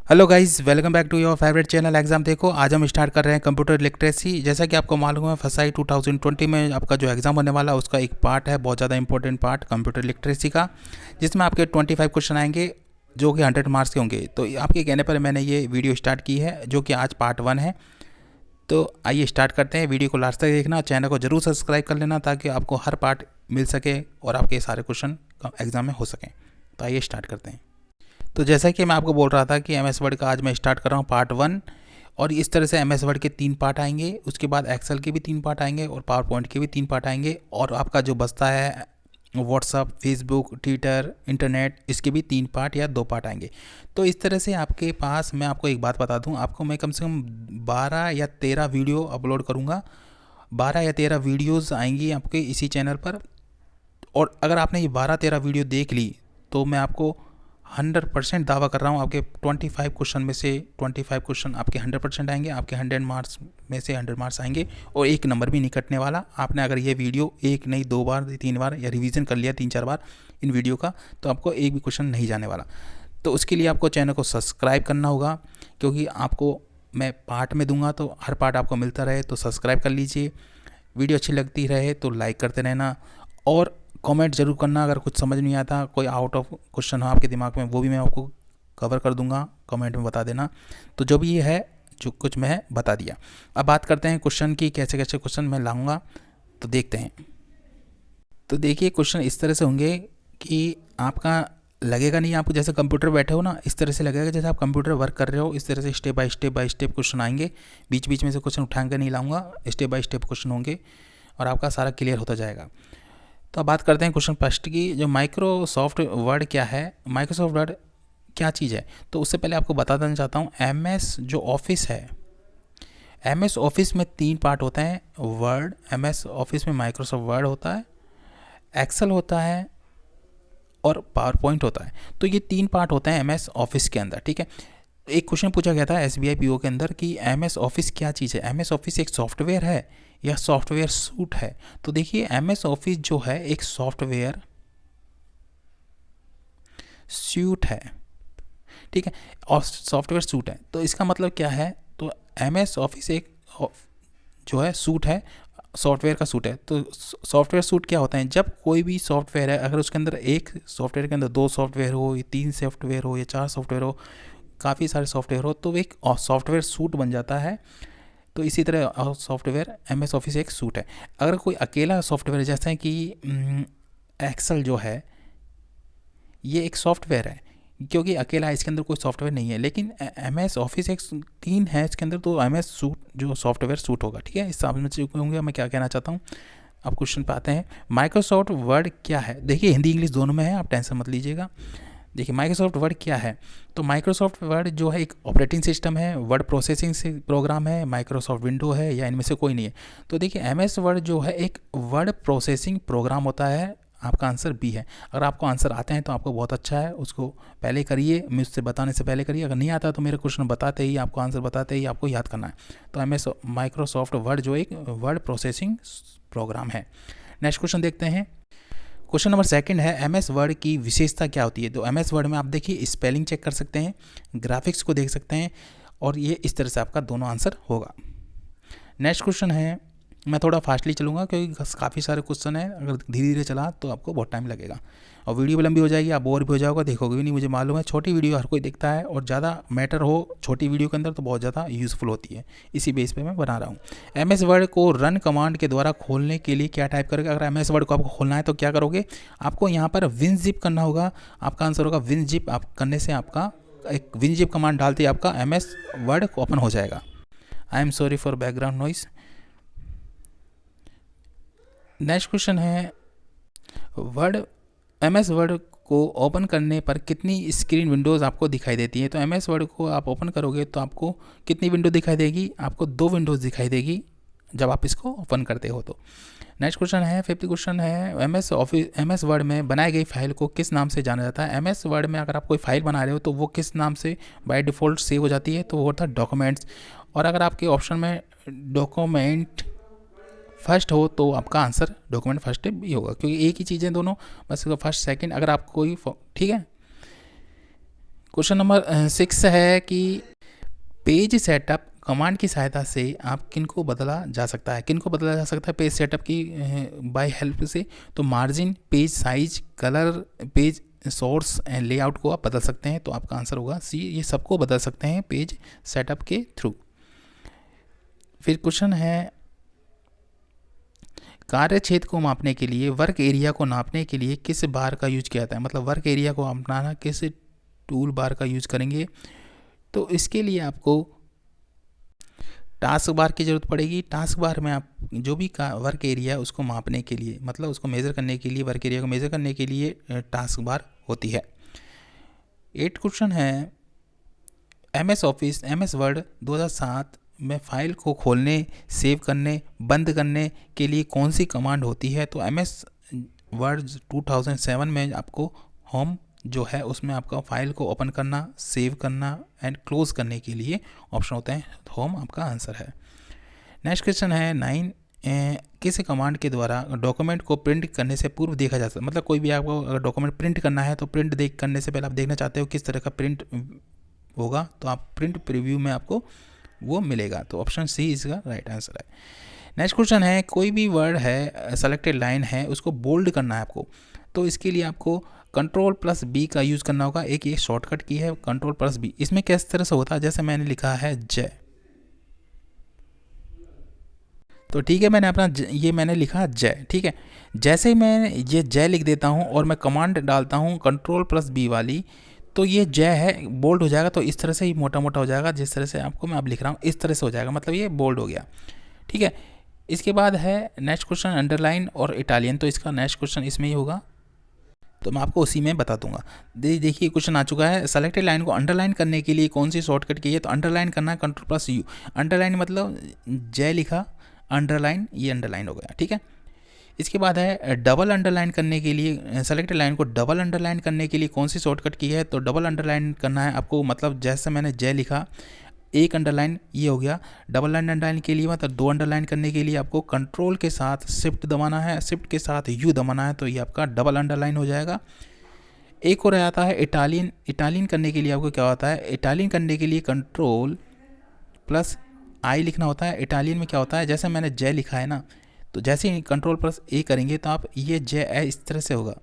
Hello guys, welcome back to your favourite channel exam देखो। आज हम स्टार्ट कर रहे हैं कंप्यूटर लिटरेसी। जैसा कि आपको मालूम है, फसाई 2020 में आपका जो एग्ज़ाम होने वाला है उसका एक पार्ट है, बहुत ज़्यादा इंपॉर्टेंट पार्ट कंप्यूटर लिटरेसी का, जिसमें आपके 25 क्वेश्चन आएंगे जो कि 100 मार्क्स के होंगे। तो आपके कहने पर मैंने ये वीडियो स्टार्ट की है, जो कि आज पार्ट 1 है। तो आइए स्टार्ट करते हैं। वीडियो को लास्ट तक देखना, चैनल को जरूर सब्सक्राइब कर लेना ताकि आपको हर पार्ट मिल सके और आपके सारे क्वेश्चन एग्जाम में हो सकें। तो आइए स्टार्ट करते हैं। तो जैसा कि मैं आपको बोल रहा था कि एम एस वर्ड का आज मैं स्टार्ट कर रहा हूँ पार्ट 1। और इस तरह से एम एस वर्ड के 3 पार्ट आएंगे, उसके बाद एक्सेल के भी 3 पार्ट आएंगे और पावर पॉइंट के भी 3 पार्ट आएंगे। और आपका जो बचता है व्हाट्सअप, फेसबुक, ट्विटर, इंटरनेट, इसके भी 3 पार्ट या 2 पार्ट आएंगे। तो इस तरह से आपके पास, मैं आपको एक बात बता दूं, आपको मैं कम से कम 12 या 13 वीडियो अपलोड करूंगा। 12 या 13 वीडियोज़ आएंगी आपके इसी चैनल पर। और अगर आपने ये 12-13 वीडियो देख ली तो मैं आपको 100% दावा कर रहा हूँ, आपके 25 क्वेश्चन में से 25 क्वेश्चन आपके 100% आएंगे, आपके 100 मार्क्स में से 100 मार्क्स आएंगे और एक नंबर भी नहीं कटने वाला। आपने अगर ये वीडियो एक नहीं 2 बार 3 बार या रिवीजन कर लिया 3-4 बार इन वीडियो का, तो आपको एक भी क्वेश्चन नहीं जाने वाला। तो उसके लिए आपको चैनल को सब्सक्राइब करना होगा, क्योंकि आपको मैं पार्ट में दूंगा तो हर पार्ट आपको मिलता रहे। तो सब्सक्राइब कर लीजिए। वीडियो अच्छी लगती रहे तो लाइक करते रहना और कमेंट जरूर करना। अगर कुछ समझ नहीं आता, कोई आउट ऑफ क्वेश्चन हो आपके दिमाग में, वो भी मैं आपको कवर कर दूंगा, कमेंट में बता देना। तो जो भी ये है, जो कुछ मैं बता दिया। अब बात करते हैं क्वेश्चन की, कैसे कैसे क्वेश्चन मैं लाऊंगा, तो देखते हैं। तो देखिए, क्वेश्चन इस तरह से होंगे कि आपका लगेगा नहीं, आप जैसे कंप्यूटर बैठे हो ना, इस तरह से लगेगा जैसे आप कंप्यूटर वर्क कर रहे हो। इस तरह से स्टेप बाय स्टेप क्वेश्चन आएंगे। बीच बीच में से क्वेश्चन उठा कर नहीं लाऊंगा, स्टेप बाय स्टेप क्वेश्चन होंगे और आपका सारा क्लियर होता जाएगा। तो अब बात करते हैं क्वेश्चन फर्स्ट की, जो माइक्रोसॉफ्ट वर्ड क्या है, माइक्रोसॉफ्ट वर्ड क्या चीज़ है। तो उससे पहले आपको बता देना चाहता हूँ, एम एस जो ऑफिस है, एम एस ऑफिस में 3 पार्ट होते हैं। वर्ड, एम एस ऑफिस में माइक्रोसॉफ्ट वर्ड होता है, एक्सेल होता है और पावर पॉइंट होता है। तो ये 3 पार्ट होते हैं एम एस ऑफिस के अंदर, ठीक है। एक क्वेश्चन पूछा गया था एस बी आई पी ओ के अंदर कि एम एस ऑफिस क्या चीज़ है। एम एस ऑफिस एक सॉफ्टवेयर है या सॉफ्टवेयर सूट है। तो देखिए, एम एस ऑफिस जो है एक सॉफ्टवेयर सूट है, ठीक है, और सॉफ्टवेयर सूट है। तो इसका मतलब क्या है, तो एम एस ऑफिस एक जो है सूट है, सॉफ्टवेयर का सूट है। तो सॉफ्टवेयर सूट क्या होता है, जब कोई भी सॉफ्टवेयर है, अगर उसके अंदर एक सॉफ्टवेयर के अंदर 2 सॉफ्टवेयर हो या 3 सॉफ्टवेयर हो या 4 सॉफ्टवेयर हो, काफ़ी सारे सॉफ्टवेयर हो, तो एक सॉफ्टवेयर सूट बन जाता है। तो इसी तरह सॉफ्टवेयर एम एस ऑफिस एक सूट है। अगर कोई अकेला सॉफ्टवेयर, जैसा कि एक्सेल जो है, ये एक सॉफ्टवेयर है, क्योंकि अकेला इसके अंदर कोई सॉफ्टवेयर नहीं है। लेकिन एम एस ऑफिस एक 3 है इसके अंदर, तो एम एस सूट जो सॉफ्टवेयर सूट होगा, ठीक है। इस समझ में चुके होंगे मैं क्या कहना चाहता हूँ। अब क्वेश्चन पे आते हैं, माइक्रोसॉफ्ट वर्ड क्या है। देखिए, हिंदी इंग्लिश दोनों में है, आप टेंशन मत लीजिएगा। देखिए, माइक्रोसॉफ्ट वर्ड क्या है। तो माइक्रोसॉफ्ट वर्ड जो है एक ऑपरेटिंग सिस्टम है, वर्ड प्रोसेसिंग से प्रोग्राम है, माइक्रोसॉफ्ट विंडो है, या इनमें से कोई नहीं है। तो देखिए, एम एस वर्ड जो है एक वर्ड प्रोसेसिंग प्रोग्राम होता है। आपका आंसर बी है। अगर आपको आंसर आते हैं तो आपको बहुत अच्छा है, उसको पहले करिए, मुझसे बताने से पहले करिए। अगर नहीं आता तो मेरे क्वेश्चन बताते ही, आपको आंसर बताते ही आपको याद करना है। तो एम एस माइक्रोसॉफ्ट वर्ड जो एक वर्ड प्रोसेसिंग प्रोग्राम है। नेक्स्ट क्वेश्चन देखते हैं। क्वेश्चन नंबर 2 है, एम एस वर्ड की विशेषता क्या होती है। तो एम एस वर्ड में आप देखिए, स्पेलिंग चेक कर सकते हैं, ग्राफिक्स को देख सकते हैं, और ये इस तरह से आपका दोनों आंसर होगा। नेक्स्ट क्वेश्चन है, मैं थोड़ा फास्टली चलूँगा क्योंकि काफ़ी सारे क्वेश्चन हैं। अगर धीरे धीरे चला तो आपको बहुत टाइम लगेगा और वीडियो भी लंबी हो जाएगी, आप बोर भी हो जाओगे, देखोगे भी नहीं, मुझे मालूम है। छोटी वीडियो हर कोई देखता है और ज़्यादा मैटर हो छोटी वीडियो के अंदर तो बहुत ज़्यादा यूज़फुल होती है, इसी बेस पे मैं बना रहा हूँ। एम एस वर्ड को रन कमांड के द्वारा खोलने के लिए क्या टाइप करोगे। अगर एम एस वर्ड को आपको खोलना है तो क्या करोगे, आपको यहाँ पर विनजिप करना होगा। आपका आंसर होगा विनजिप। आप करने से आपका एक विनजिप कमांड डालते ही आपका एम एस वर्ड ओपन हो जाएगा। I am sorry for background noise. Next question है, वर्ड, एम एस वर्ड को ओपन करने पर कितनी स्क्रीन विंडोज़ आपको दिखाई देती है। तो एम एस वर्ड को आप ओपन करोगे तो आपको कितनी विंडो दिखाई देगी, आपको 2 विंडोज़ दिखाई देगी जब आप इसको ओपन करते हो तो। नेक्स्ट क्वेश्चन है, 5th क्वेश्चन है, एम एस वर्ड में बनाई गई फाइल को किस नाम से जाना जाता है। एम एस वर्ड में अगर आप कोई फाइल बना रहे हो तो वो किस नाम से बाय डिफ़ॉल्ट सेव हो जाती है, तो वो होता है डॉक्यूमेंट्स। और अगर आपके ऑप्शन में डॉक्यूमेंट फर्स्ट हो तो आपका आंसर डॉक्यूमेंट फर्स्ट भी होगा, क्योंकि एक ही चीज़ें दोनों, बस फर्स्ट सेकंड। अगर आप कोई, ठीक है, क्वेश्चन नंबर 6 है कि पेज सेटअप कमांड की सहायता से आप किनको बदला जा सकता है, किनको बदला जा सकता है पेज सेटअप की बाय हेल्प से। तो margin, page size, colour, page source and layout को आप बदल सकते हैं। तो आपका आंसर होगा सी, ये सबको बदल सकते हैं पेज सेटअप के थ्रू। फिर क्वेश्चन है कार्य क्षेत्र को मापने के लिए, वर्क एरिया को नापने के लिए किस बार का यूज किया जाता है, मतलब वर्क एरिया को अपनाना किस टूल बार का यूज करेंगे। तो इसके लिए आपको टास्क बार की ज़रूरत पड़ेगी। टास्क बार में आप जो भी का वर्क एरिया है उसको मापने के लिए, मतलब उसको मेज़र करने के लिए, वर्क एरिया को मेज़र करने के लिए टास्क बार होती है। 8 क्वेश्चन है MS ऑफिस, MS वर्ड 2007 में फाइल को खोलने, सेव करने, बंद करने के लिए कौन सी कमांड होती है। तो MS वर्ड 2007 में आपको होम जो है उसमें आपका फाइल को ओपन करना, सेव करना एंड क्लोज करने के लिए ऑप्शन होते हैं, होम आपका आंसर है। नेक्स्ट क्वेश्चन है 9, किस कमांड के द्वारा डॉक्यूमेंट को प्रिंट करने से पूर्व देखा जा सकता है। मतलब कोई भी आपको अगर डॉक्यूमेंट प्रिंट करना है तो प्रिंट देख करने से पहले आप देखना चाहते हो किस तरह का प्रिंट होगा, तो आप प्रिंट प्रीव्यू में आपको वो मिलेगा। तो ऑप्शन सी इसका राइट आंसर है। नेक्स्ट क्वेश्चन है कोई भी वर्ड है, सेलेक्टेड लाइन है, उसको बोल्ड करना है आपको। तो इसके लिए आपको Ctrl+B का यूज़ करना होगा। एक ये शॉर्टकट की है Ctrl+B। इसमें किस तरह से होता है, जैसे मैंने लिखा है जय, तो ठीक है मैंने अपना ये मैंने लिखा जय, ठीक है। जैसे ही मैं ये जय लिख देता हूँ और मैं कमांड डालता हूँ Ctrl+B वाली, तो ये जय है बोल्ड हो जाएगा। तो इस तरह से ही मोटा मोटा हो जाएगा, जिस तरह से आपको मैं अब लिख रहा हूँ इस तरह से हो जाएगा, मतलब ये बोल्ड हो गया, ठीक है। इसके बाद है नेक्स्ट क्वेश्चन अंडरलाइन और इटालियन। तो इसका नेक्स्ट क्वेश्चन इसमें ही होगा, तो मैं आपको उसी में बता दूंगा। देखिए क्वेश्चन आ चुका है, सेलेक्टेड लाइन को अंडरलाइन करने के लिए कौन सी शॉर्टकट की है। तो अंडरलाइन करना है Ctrl+U। अंडरलाइन मतलब जय लिखा, अंडरलाइन, ये अंडरलाइन हो गया, ठीक है। इसके बाद है डबल अंडरलाइन करने के लिए, सेलेक्टेड लाइन को डबल अंडरलाइन करने के लिए कौन सी शॉर्टकट की है। तो डबल अंडरलाइन करना है आपको, मतलब जैसे मैंने जय लिखा, एक अंडरलाइन ये हो गया। डबल अंडरलाइन के लिए मतलब 2 अंडरलाइन करने के लिए आपको कंट्रोल के साथ शिफ्ट दबाना है, शिफ्ट के साथ यू दबाना है, तो ये आपका डबल अंडरलाइन हो जाएगा। एक और आता है इटालियन। इटालियन करने के लिए आपको क्या होता है, इटालियन करने के लिए Ctrl+I लिखना होता है। इटालियन में क्या होता है, जैसे मैंने जय लिखा है ना, तो जैसे ही Ctrl+A करेंगे तो आप ये जय इस तरह से होगा,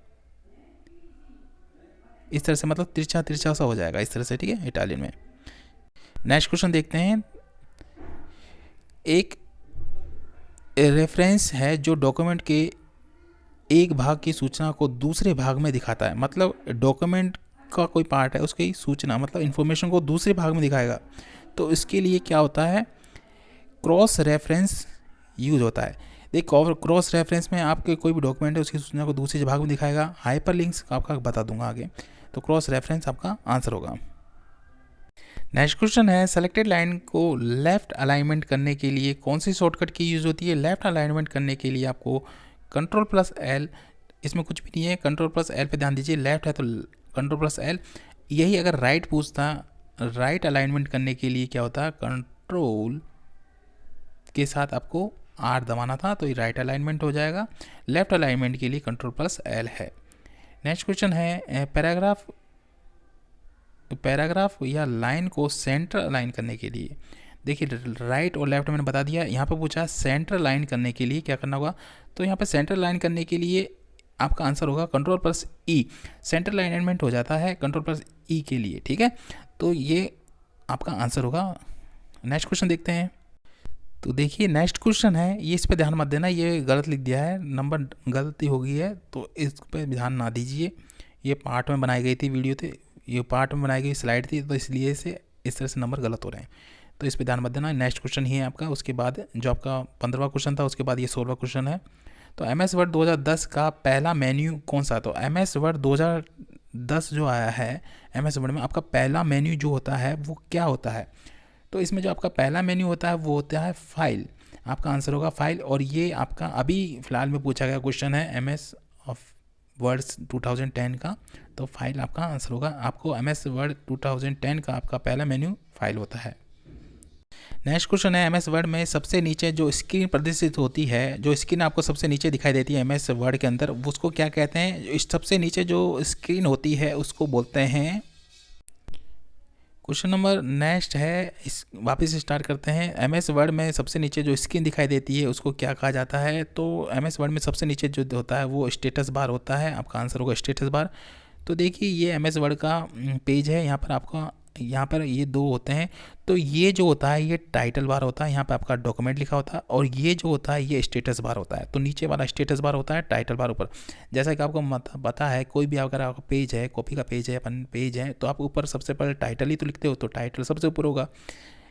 इस तरह से, मतलब तिरछा तिरछा सा हो जाएगा इस तरह से, ठीक है, इटालियन में। नेक्स्ट क्वेश्चन देखते हैं। एक रेफरेंस है जो डॉक्यूमेंट के एक भाग की सूचना को दूसरे भाग में दिखाता है। मतलब डॉक्यूमेंट का कोई पार्ट है, उसकी सूचना मतलब इन्फॉर्मेशन को दूसरे भाग में दिखाएगा। तो इसके लिए क्या होता है, क्रॉस रेफरेंस यूज होता है। देखिए क्रॉस रेफरेंस में आपके कोई भी डॉक्यूमेंट है उसकी सूचना को दूसरे भाग में दिखाएगा। हाइपरलिंक्स आपका बता दूंगा आगे। तो क्रॉस रेफरेंस आपका आंसर होगा। नेक्स्ट क्वेश्चन है सेलेक्टेड लाइन को लेफ्ट अलाइनमेंट करने के लिए कौन सी शॉर्टकट की यूज़ होती है। लेफ्ट अलाइनमेंट करने के लिए आपको Ctrl+L, इसमें कुछ भी नहीं है, Ctrl+L पे ध्यान दीजिए। लेफ्ट है तो Ctrl+L। यही अगर राइट पूछता, राइट अलाइनमेंट करने के लिए क्या होता है, कंट्रोल के साथ आपको R दबाना था, तो ये राइट अलाइनमेंट हो जाएगा। लेफ्ट अलाइनमेंट के लिए Ctrl+L है। नेक्स्ट क्वेश्चन है पैराग्राफ या लाइन को सेंटर अलाइन करने के लिए। देखिए राइट और लेफ्ट मैंने बता दिया, यहाँ पे पूछा सेंटर लाइन करने के लिए क्या करना होगा। तो यहाँ पे सेंटर लाइन करने के लिए आपका आंसर होगा Ctrl+E। सेंटर अलाइनमेंट हो जाता है Ctrl+E के लिए, ठीक है। तो ये आपका आंसर होगा। नेक्स्ट क्वेश्चन देखते हैं। तो देखिए नेक्स्ट क्वेश्चन है, ये इस पर ध्यान मत देना, ये गलत लिख दिया है, नंबर गलती हो गई है, तो इस पर ध्यान ना दीजिए। ये पार्ट में बनाई गई थी वीडियो थे, ये पार्ट में बनाई गई स्लाइड थी, तो इसलिए से इस तरह से नंबर गलत हो रहे हैं, तो इस पर ध्यान मत देना। नेक्स्ट क्वेश्चन ही है आपका, उसके बाद जो आपका 15वां क्वेश्चन था उसके बाद ये 16वां क्वेश्चन है। तो MS वर्ड 2010 का पहला मेन्यू कौन सा। तो MS वर्ड 2010 जो आया है MS वर्ड में, आपका पहला मेन्यू जो होता है वो क्या होता है। तो इसमें जो आपका पहला मेन्यू होता है वो होता है फाइल। आपका आंसर होगा फाइल। और ये आपका अभी फ़िलहाल में पूछा गया क्वेश्चन है MS वर्ड्स 2010 का, तो फाइल आपका आंसर होगा। आपको MS वर्ड 2010 का आपका पहला मेन्यू फाइल होता है। नेक्स्ट क्वेश्चन है MS वर्ड में सबसे नीचे जो स्क्रीन प्रदर्शित होती है, जो स्क्रीन आपको सबसे नीचे दिखाई देती है MS वर्ड के अंदर, उसको क्या कहते हैं। सबसे नीचे जो स्क्रीन होती है उसको बोलते हैं क्वेश्चन नंबर नेक्स्ट है, इस वापस स्टार्ट करते हैं। एम एस वर्ड में सबसे नीचे जो स्क्रीन दिखाई देती है उसको क्या कहा जाता है? तो एम एस वर्ड में सबसे नीचे जो होता है वो स्टेटस बार होता है। आपका आंसर होगा स्टेटस बार। तो देखिए ये एम एस वर्ड का पेज है। यहाँ पर आपका, यहाँ पर ये दो होते हैं। तो ये जो होता है ये टाइटल बार होता है, यहाँ पे आपका डॉक्यूमेंट लिखा होता है, और ये जो होता है ये स्टेटस बार होता है। तो नीचे वाला स्टेटस बार होता है, टाइटल बार ऊपर। जैसा कि आपको पता है, कोई भी अगर आपका पेज है, कॉपी का पेज है, अपन पेज है, तो आप ऊपर सबसे पहले टाइटल ही तो लिखते हो, तो टाइटल सबसे ऊपर होगा।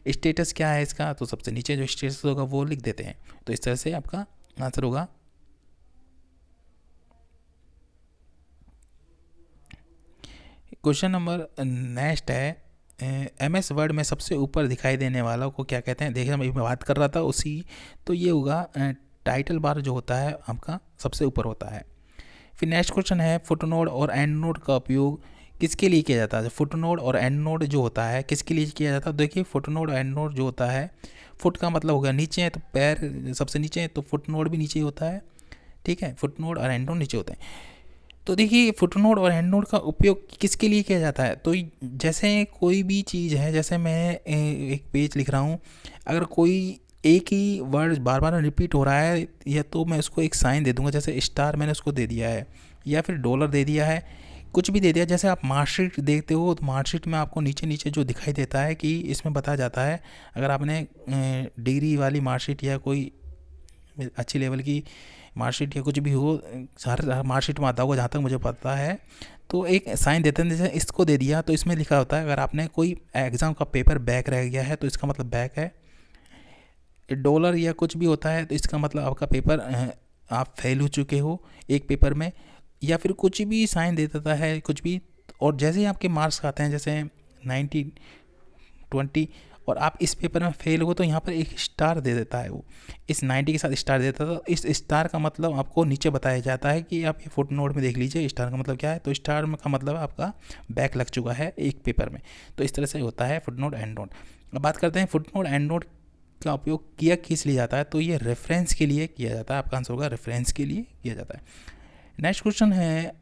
स्टेटस क्या है इसका? तो सबसे नीचे जो स्टेटस होगा वो लिख देते हैं। तो इस तरह से आपका आंसर होगा। क्वेश्चन नंबर नेक्स्ट है, एम एस वर्ड में सबसे ऊपर दिखाई देने वाला को क्या कहते हैं? देखिए मैं बात कर रहा था उसी, तो ये होगा टाइटल बार जो होता है आपका सबसे ऊपर होता है। फिर नेक्स्ट क्वेश्चन है, फुटनोट और एंड नोट का उपयोग किसके लिए किया जाता है? फुटनोट और एंड नोट जो होता है किसके लिए किया जाता है? देखिए फुटनोट और एंड नोट जो होता है, फुट का मतलब हो गया नीचे है, तो पैर सबसे नीचे है, तो फुटनोट भी नीचे होता है। ठीक है, फुटनोट और एंड नोट नीचे होते हैं। तो देखिए फुटनोट और एंड नोट का उपयोग किसके लिए किया जाता है? तो जैसे कोई भी चीज़ है, जैसे मैं एक पेज लिख रहा हूँ, अगर कोई एक ही वर्ड बार बार रिपीट हो रहा है, या तो मैं उसको एक साइन दे दूंगा, जैसे स्टार मैंने उसको दे दिया है, या फिर डॉलर दे दिया है, कुछ भी दे दिया। जैसे आप मार्कशीट देखते हो, तो मार्कशीट में आपको नीचे नीचे जो दिखाई देता है कि इसमें बताया जाता है, अगर आपने डिग्री वाली मार्कशीट या कोई अच्छी लेवल की मार्कशीट या कुछ भी हो, हर मार्कशीट में आता होगा जहाँ तक मुझे पता है, तो एक साइन देते हैं। जैसे इसको दे दिया तो इसमें लिखा होता है, अगर आपने कोई एग्ज़ाम का पेपर बैक रह गया है तो इसका मतलब बैक है। डॉलर या कुछ भी होता है तो इसका मतलब आपका पेपर आप फेल हो चुके हो एक पेपर में, या फिर कुछ भी साइन दे देता है कुछ भी। और जैसे ही आपके मार्क्स आते हैं, जैसे 90, 20, और आप इस पेपर में फेल हो, तो यहाँ पर एक स्टार दे देता है वो, इस 90 के साथ स्टार देता था। इस स्टार का मतलब आपको नीचे बताया जाता है कि आप ये फुट नोट में देख लीजिए स्टार का मतलब क्या है। तो स्टार का मतलब आपका बैक लग चुका है एक पेपर में। तो इस तरह से होता है फुट नोट एंड नोट। अब बात करते हैं फुट नोट एंड नोट का उपयोग किया किस लिए जाता है? तो ये रेफरेंस के लिए किया जाता है। आपका आंसर होगा रेफरेंस के लिए किया जाता है। नेक्स्ट क्वेश्चन है,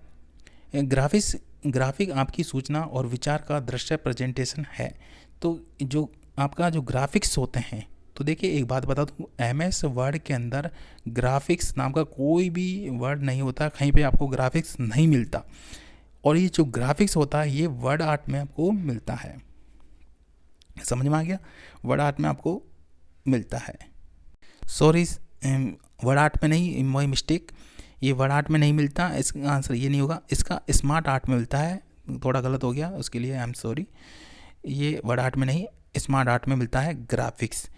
ग्राफिक आपकी सूचना और विचार का दृश्य प्रेजेंटेशन है। तो जो आपका जो ग्राफिक्स होते हैं, तो देखिए एक बात बता दूँ, एम एस वर्ड के अंदर ग्राफिक्स नाम का कोई भी वर्ड नहीं होता, कहीं पे आपको ग्राफिक्स नहीं मिलता। और ये जो ग्राफिक्स होता है ये वर्ड आर्ट में आपको मिलता है। समझ में आ गया? वर्ड आर्ट में आपको मिलता है। सॉरी, वर्ड आर्ट में नहीं, माई मिस्टेक, ये वर्ड आर्ट में नहीं मिलता। इसका आंसर ये नहीं होगा, इसका स्मार्ट आर्ट में मिलता है। थोड़ा गलत हो गया, उसके लिए आई एम सॉरी। ये वर्ड आर्ट में नहीं, स्मार्ट आर्ट में मिलता है ग्राफिक्स।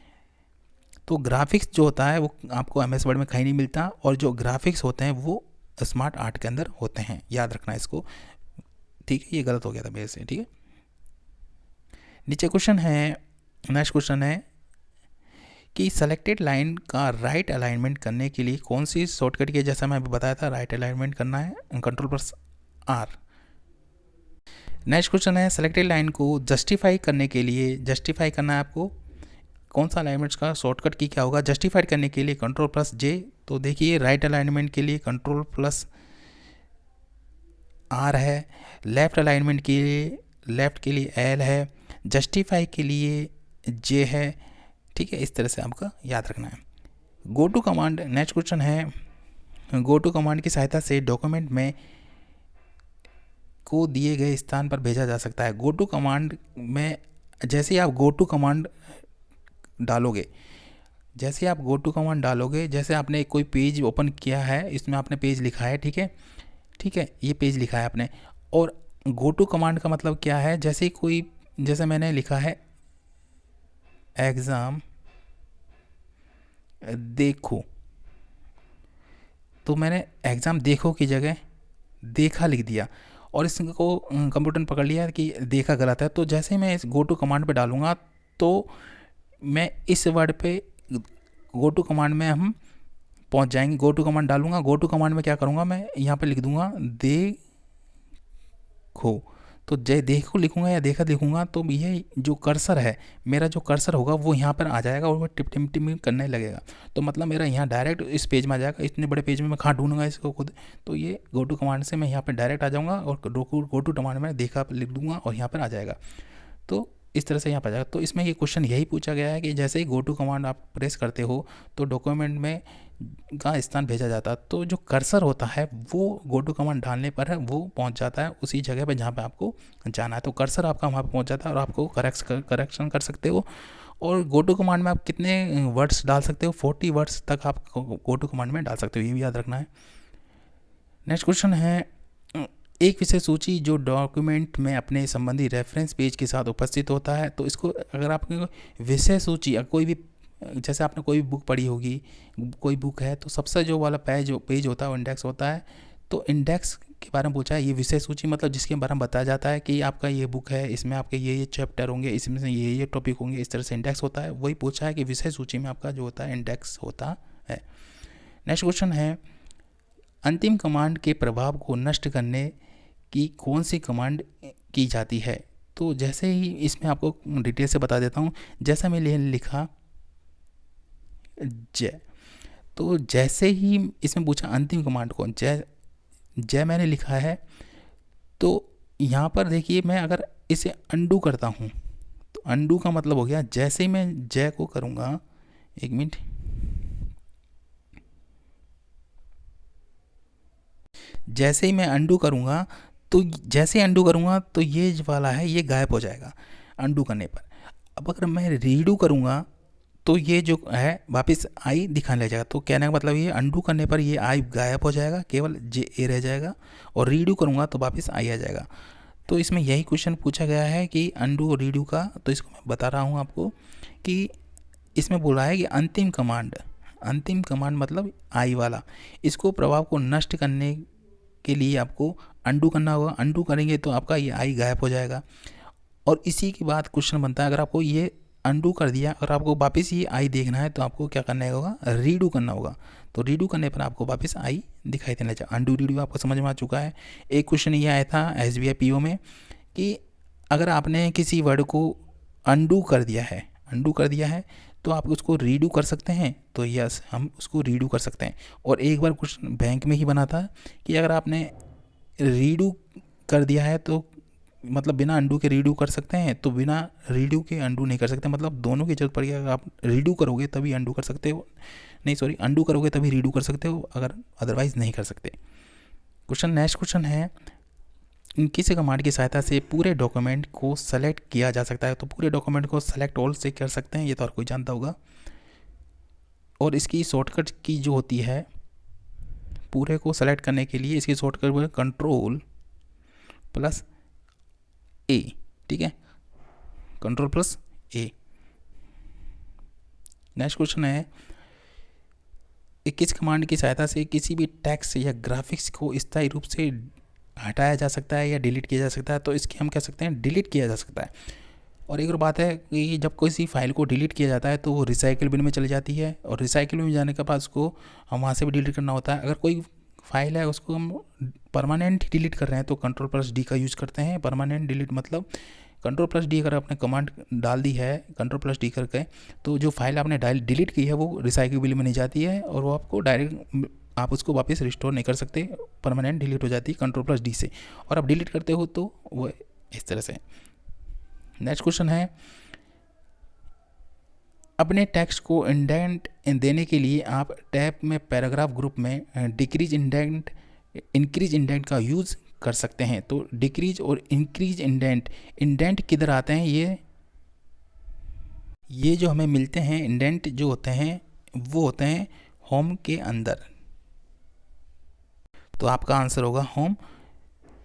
तो ग्राफिक्स जो होता है वो आपको एम एस वर्ड में कहीं नहीं मिलता, और जो ग्राफिक्स होते हैं वो स्मार्ट आर्ट के अंदर होते हैं। याद रखना इसको, ठीक है? ये गलत हो गया था मेरे से, ठीक है? नीचे क्वेश्चन है, नेक्स्ट क्वेश्चन है कि सेलेक्टेड लाइन का राइट अलाइनमेंट करने के लिए कौन सी शॉर्टकट की? जैसा मैं अभी बताया था, राइट अलाइनमेंट करना है, Ctrl+R। नेक्स्ट क्वेश्चन है, सेलेक्टेड लाइन को जस्टिफाई करने के लिए, जस्टिफाई करना है आपको, कौन सा अलाइनमेंट्स का शॉर्टकट की क्या होगा? जस्टिफाइड करने के लिए Ctrl+J। तो देखिए राइट अलाइनमेंट के लिए Ctrl+R है, लेफ़्ट अलाइनमेंट के लिए, लेफ़्ट के लिए L है, जस्टिफाई के लिए J है। ठीक है, इस तरह से आपका याद रखना है। Go to command, next question है, गो टू कमांड की सहायता से डॉक्यूमेंट में को दिए गए स्थान पर भेजा जा सकता है। गो टू कमांड में जैसे ही आप गो टू कमांड डालोगे, जैसे आप गो टू कमांड डालोगे, जैसे आपने कोई पेज ओपन किया है, इसमें आपने पेज लिखा है, ठीक है, ठीक है, ये पेज लिखा है आपने, और गो टू कमांड का मतलब क्या है? जैसे कोई, जैसे मैंने लिखा है एग्ज़ाम देखो, तो मैंने एग्ज़ाम देखो की जगह देखा लिख दिया, और इसको कंप्यूटर ने पकड़ लिया कि देखा गलत है। तो जैसे मैं इस गो टू कमांड पे डालूँगा, तो मैं इस वर्ड पे गो टू कमांड में हम पहुंच जाएंगे। गो टू कमांड डालूंगा, गो टू कमांड में क्या करूँगा, मैं यहाँ पे लिख दूँगा देखो। तो जय देखो लिखूँगा या देखा लिखूँगा, तो ये जो कर्सर है, मेरा जो कर्सर होगा वो यहाँ पर आ जाएगा, और वो टिप टिम टिम करने लगेगा। तो मतलब मेरा यहाँ डायरेक्ट इस पेज में आ जाएगा। इतने बड़े पेज में मैं कहाँ ढूंढूंगा इसको खुद? तो ये गो टू कमांड से मैं यहाँ पर डायरेक्ट आ जाऊँगा, और गो टू कमांड में देखा लिख दूँगा और यहाँ पर आ जाएगा। तो इस तरह से यहाँ पर जाएगा। तो इसमें ये क्वेश्चन यही पूछा गया है कि जैसे ही गो टू कमांड आप प्रेस करते हो तो डॉक्यूमेंट में का स्थान भेजा जाता है, तो जो कर्सर होता है वो गो टू कमांड डालने पर है वो पहुंच जाता है उसी जगह पे जहाँ पे आपको जाना है। तो कर्सर आपका वहाँ पे पहुंच जाता है और आपको करेक्शन कर सकते हो। और गो टू कमांड में आप कितने वर्ड्स डाल सकते हो, 40 वर्ड्स तक आप गो टू कमांड में डाल सकते हो, ये भी याद रखना है। नेक्स्ट क्वेश्चन है, एक विषय सूची जो डॉक्यूमेंट में अपने संबंधी रेफरेंस पेज के साथ उपस्थित होता है। तो इसको अगर आपकी विषय सूची कोई भी, जैसे आपने कोई भी बुक पढ़ी होगी, कोई बुक है तो सबसे जो वाला पेज होता है वो इंडेक्स होता है। तो इंडेक्स के बारे में पूछा है, ये विषय सूची मतलब जिसके बारे में बताया जाता है कि आपका ये बुक है, इसमें आपके ये चैप्टर होंगे, इसमें से ये टॉपिक होंगे, इस तरह से इंडेक्स होता है। वही पूछा है कि विषय सूची में आपका जो होता है इंडेक्स होता है। नेक्स्ट क्वेश्चन है, अंतिम कमांड के प्रभाव को नष्ट करने की कौन सी कमांड की जाती है। तो जैसे ही इसमें आपको डिटेल से बता देता हूँ, जैसा मैंने लिखा जय, तो जैसे ही इसमें पूछा अंतिम कमांड कौन, जय मैंने लिखा है। तो यहाँ पर देखिए मैं अगर इसे अंडू करता हूँ तो अंडू का मतलब हो गया जैसे ही मैं जय को करूँगा, एक मिनट, जैसे ही मैं अंडू करूँगा तो जैसे ही अंडू करूँगा तो ये जो वाला है ये गायब हो जाएगा अंडू करने पर। अब अगर मैं रीडू करूँगा तो ये जो है वापस आई दिखाने लग जाएगा। तो कहने का मतलब ये अंडू करने पर ये आई गायब हो जाएगा, केवल जे ए रह जाएगा, और रीडू करूँगा तो वापस आई आ जाएगा। तो इसमें यही क्वेश्चन पूछा गया है कि अंडू और रीडू का। तो इसको मैं बता रहा हूँ आपको कि इसमें बोला है कि अंतिम कमांड मतलब आई वाला, इसको प्रभाव को नष्ट करने के लिए आपको अंडू करना होगा। अंडू करेंगे तो आपका ये आई गायब हो जाएगा। और इसी के बाद क्वेश्चन बनता है, अगर आपको ये अंडू कर दिया और आपको वापस ये आई देखना है तो आपको क्या करना होगा, रीडू करना होगा। तो रीडू करने पर आपको वापस आई दिखाई देना चाहिए। अंडू रीडू आपको समझ में आ चुका है। एक क्वेश्चन ये आया था SBI PO में कि अगर आपने किसी वर्ड को अंडू कर दिया है तो आप उसको रीडू कर सकते हैं। तो यस, हम उसको रीडू कर सकते हैं। और एक बार क्वेश्चन बैंक में ही बना था कि अगर आपने रीडू कर दिया है तो मतलब बिना अंडू के रीडू कर सकते हैं, तो बिना रीडू के अंडू नहीं कर सकते। मतलब दोनों की जरूरत पड़ेगी। अगर आप रीडू करोगे तभी अंडू कर सकते हो, नहीं सॉरी, अंडू करोगे तभी रीडू कर सकते हो, अगर अदरवाइज नहीं कर सकते। नेक्स्ट क्वेश्चन है, किसी कमांड की सहायता से पूरे डॉक्यूमेंट को सेलेक्ट किया जा सकता है। तो पूरे डॉक्यूमेंट को सेलेक्ट ऑल से कर सकते हैं, ये तो हर कोई जानता होगा। और इसकी शॉर्टकट की जो होती है पूरे को सेलेक्ट करने के लिए, इसकी शॉर्टकट Ctrl+A, ठीक है, Ctrl+A। नेक्स्ट क्वेश्चन है, किस कमांड की सहायता से किसी भी टेक्स्ट या ग्राफिक्स को स्थायी रूप से हटाया जा सकता है या डिलीट किया जा सकता है। तो इसकी हम कह सकते हैं डिलीट किया जा सकता है। और एक और बात है कि जब किसी फाइल को डिलीट किया जाता है तो वो रिसाइकिल बिन में चली जाती है, और रिसाइकिल बिन में जाने के बाद उसको हम वहाँ से भी डिलीट करना होता है। अगर कोई फाइल है उसको हम परमानेंट डिलीट कर रहे हैं तो Ctrl+D का यूज़ करते हैं। परमानेंट डिलीट मतलब Ctrl+D अगर आपने कमांड डाल दी है Ctrl+D करके, तो जो फाइल आपने डिलीट की है वो रिसाइकिल बिन में नहीं जाती है, और वो आपको डायरेक्ट आप उसको वापस रिस्टोर नहीं कर सकते, परमानेंट डिलीट हो जाती है Ctrl+D से। और आप डिलीट करते हो तो वो इस तरह से। नेक्स्ट क्वेश्चन है, अपने टेक्स्ट को इंडेंट देने के लिए आप टैब में पैराग्राफ ग्रुप में डिक्रीज इंडेंट, इंक्रीज इंडेंट का यूज़ कर सकते हैं। तो डिक्रीज और इंक्रीज इंडेंट किधर आते हैं, ये जो हमें मिलते हैं इंडेंट जो होते हैं वो होते हैं होम के अंदर। तो आपका आंसर होगा होम,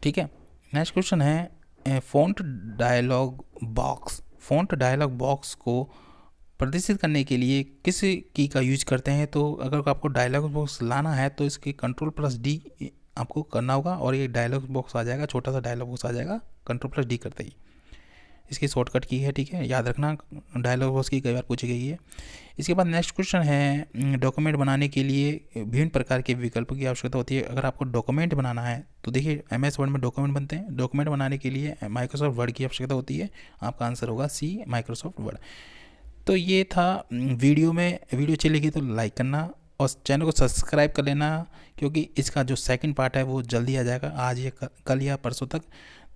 ठीक है। नेक्स्ट क्वेश्चन है, फ़ॉन्ट डायलॉग बॉक्स को प्रदर्शित करने के लिए किस की का यूज करते हैं। तो अगर आपको डायलॉग बॉक्स लाना है तो इसकी Ctrl+D आपको करना होगा, और ये डायलॉग बॉक्स आ जाएगा, छोटा सा डायलॉग बॉक्स आ जाएगा Ctrl+D करते ही। इसकी शॉर्टकट की है, ठीक है, याद रखना, डायलॉग बॉक्स की कई बार पूछी गई है। इसके बाद नेक्स्ट क्वेश्चन है, डॉक्यूमेंट बनाने के लिए विभिन्न प्रकार के विकल्पों की आवश्यकता होती है। अगर आपको डॉक्यूमेंट बनाना है तो देखिए MS वर्ड में डॉक्यूमेंट बनते हैं। डॉक्यूमेंट बनाने के लिए माइक्रोसॉफ्ट वर्ड की आवश्यकता होती है। आपका आंसर होगा C, माइक्रोसॉफ्ट वर्ड। तो ये था वीडियो चलेगी तो लाइक करना और चैनल को सब्सक्राइब कर लेना, क्योंकि इसका जो सेकंड पार्ट है वो जल्दी आ जाएगा, आज या कल या परसों तक।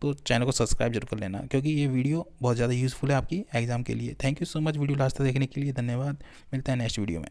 तो चैनल को सब्सक्राइब जरूर कर लेना, क्योंकि ये वीडियो बहुत ज़्यादा यूज़फुल है आपकी एग्ज़ाम के लिए। Thank you so much video last तक देखने के लिए, धन्यवाद। मिलते हैं नेक्स्ट वीडियो में।